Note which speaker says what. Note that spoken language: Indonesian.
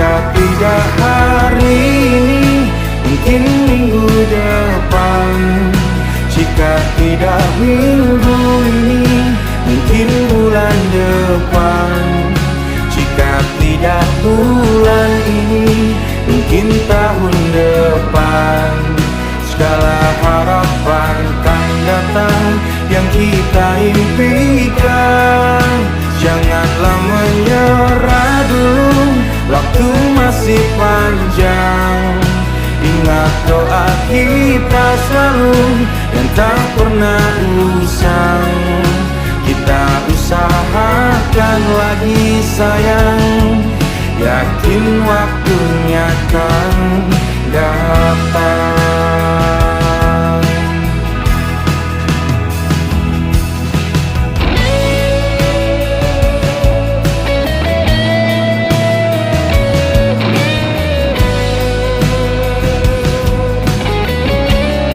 Speaker 1: Jika tidak hari ini, mungkin minggu depan. Jika tidak minggu ini, mungkin bulan depan. Jika tidak bulan ini, mungkin tahun depan. Segala harapan kan datang yang kita impikan. Janganlah menyerah dulu, waktu masih panjang. Ingat doa kita selalu yang tak pernah usang. Kita usahakan lagi sayang, yakin waktunya kan datang.